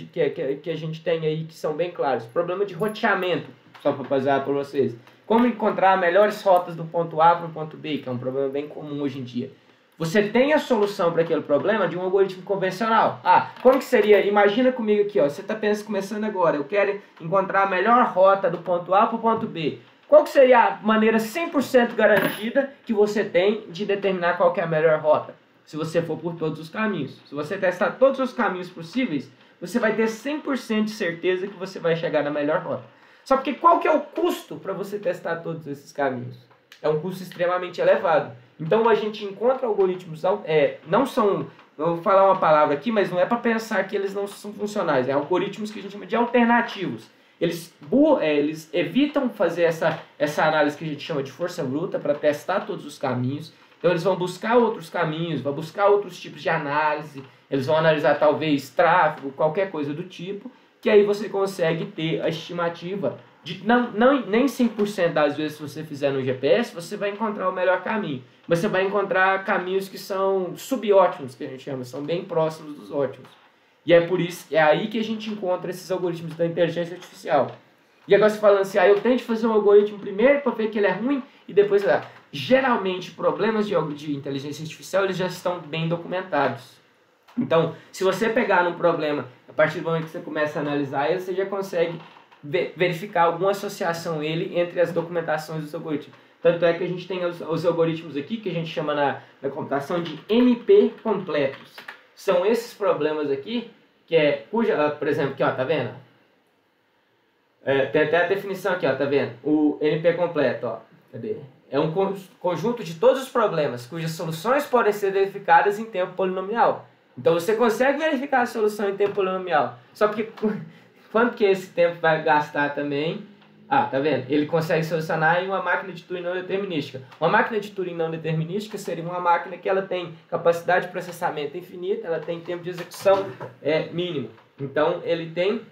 gente tem aí que são bem claros? Problema de roteamento, só para passar para vocês. Como encontrar melhores rotas do ponto A para o ponto B, que é um problema bem comum hoje em dia. Você tem a solução para aquele problema de um algoritmo convencional. Como que seria? Imagina comigo aqui, ó, você está começando agora, eu quero encontrar a melhor rota do ponto A para o ponto B. Qual que seria a maneira 100% garantida que você tem de determinar qual que é a melhor rota? Se você for por todos os caminhos. Se você testar todos os caminhos possíveis, você vai ter 100% de certeza que você vai chegar na melhor rota. Só porque qual que é o custo para você testar todos esses caminhos? É um custo extremamente elevado. Então a gente encontra algoritmos, não são, eu vou falar uma palavra aqui, mas não é para pensar que eles não são funcionais, é algoritmos que a gente chama de alternativos. Eles evitam fazer essa análise que a gente chama de força bruta para testar todos os caminhos. Então eles vão buscar outros caminhos, vão buscar outros tipos de análise, eles vão analisar talvez tráfego, qualquer coisa do tipo, que aí você consegue ter a estimativa Nem 100% das vezes, se você fizer no GPS, você vai encontrar o melhor caminho. Mas você vai encontrar caminhos que são subótimos, que a gente chama, são bem próximos dos ótimos. E é por isso, é aí que a gente encontra esses algoritmos da inteligência artificial. E agora você falando assim, eu tento fazer um algoritmo primeiro para ver que ele é ruim e depois... Geralmente, problemas de inteligência artificial eles já estão bem documentados. Então, se você pegar um problema, a partir do momento que você começa a analisar ele, você já consegue verificar alguma associação ele entre as documentações dos algoritmos. Tanto é que a gente tem os algoritmos aqui, que a gente chama na computação de NP completos. São esses problemas aqui, que é, por exemplo, aqui, ó, tá vendo? Tem até a definição aqui, ó, tá vendo? O NP completo, ó, cadê? É um conjunto de todos os problemas, cujas soluções podem ser verificadas em tempo polinomial. Então você consegue verificar a solução em tempo polinomial. Só que quanto que esse tempo vai gastar também? Tá vendo? Ele consegue solucionar em uma máquina de Turing não determinística. Uma máquina de Turing não determinística seria uma máquina que ela tem capacidade de processamento infinita, ela tem tempo de execução mínimo. Então ele tem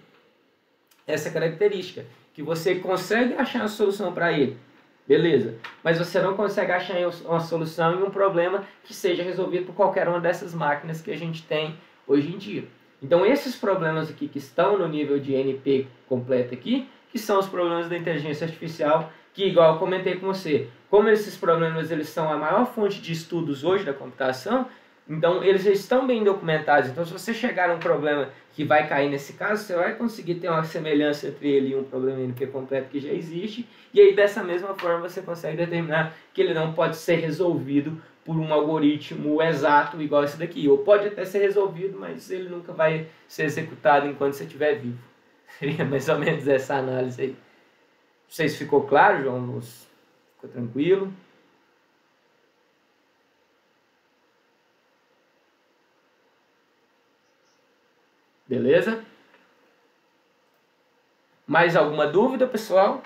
essa característica, que você consegue achar a solução para ele. Beleza, mas você não consegue achar uma solução em um problema que seja resolvido por qualquer uma dessas máquinas que a gente tem hoje em dia. Então esses problemas aqui que estão no nível de NP completo aqui, que são os problemas da inteligência artificial, que igual eu comentei com você, como esses problemas eles são a maior fonte de estudos hoje da computação, então eles já estão bem documentados. Então se você chegar a um problema que vai cair nesse caso, você vai conseguir ter uma semelhança entre ele e um problema NP completo que já existe, e aí dessa mesma forma você consegue determinar que ele não pode ser resolvido por um algoritmo exato igual esse daqui, ou pode até ser resolvido, mas ele nunca vai ser executado enquanto você estiver vivo. Seria mais ou menos essa análise aí. Não sei se ficou claro, João. Ficou tranquilo? Beleza? Mais alguma dúvida, pessoal?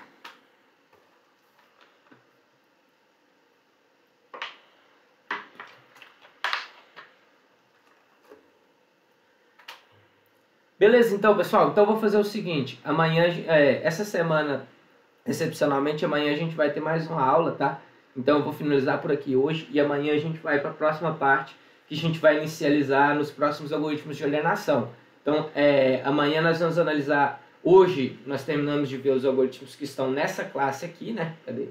Beleza, então, pessoal. Então, eu vou fazer o seguinte. Amanhã, essa semana, excepcionalmente, amanhã a gente vai ter mais uma aula, tá? Então, eu vou finalizar por aqui hoje. E amanhã a gente vai para a próxima parte, que a gente vai inicializar nos próximos algoritmos de ordenação. Então, amanhã nós vamos analisar... Hoje, nós terminamos de ver os algoritmos que estão nessa classe aqui, né? Cadê?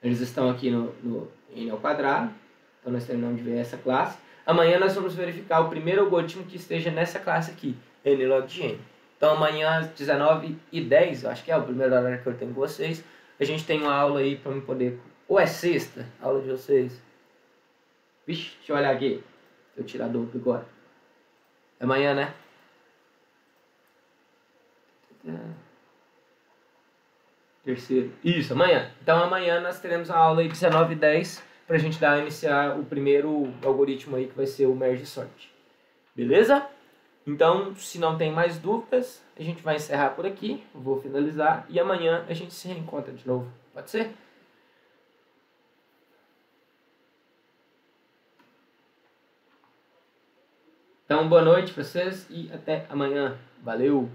Eles estão aqui no n ao quadrado. Então, nós terminamos de ver essa classe. Amanhã nós vamos verificar o primeiro algoritmo que esteja nessa classe aqui, n log de n. Então, amanhã às 19h10, eu acho que é o primeiro horário que eu tenho com vocês, a gente tem uma aula aí para eu poder... Ou é sexta, a aula de vocês? Vixe, deixa eu olhar aqui. Deixa eu tirar a dúvida agora. É amanhã, né? Terceiro. Isso, amanhã. Então amanhã nós teremos a aula aí 19h10 para a gente iniciar o primeiro algoritmo aí que vai ser o merge sort. Beleza? Então, se não tem mais dúvidas, a gente vai encerrar por aqui. Eu vou finalizar e amanhã a gente se reencontra de novo. Pode ser? Então, boa noite para vocês e até amanhã. Valeu!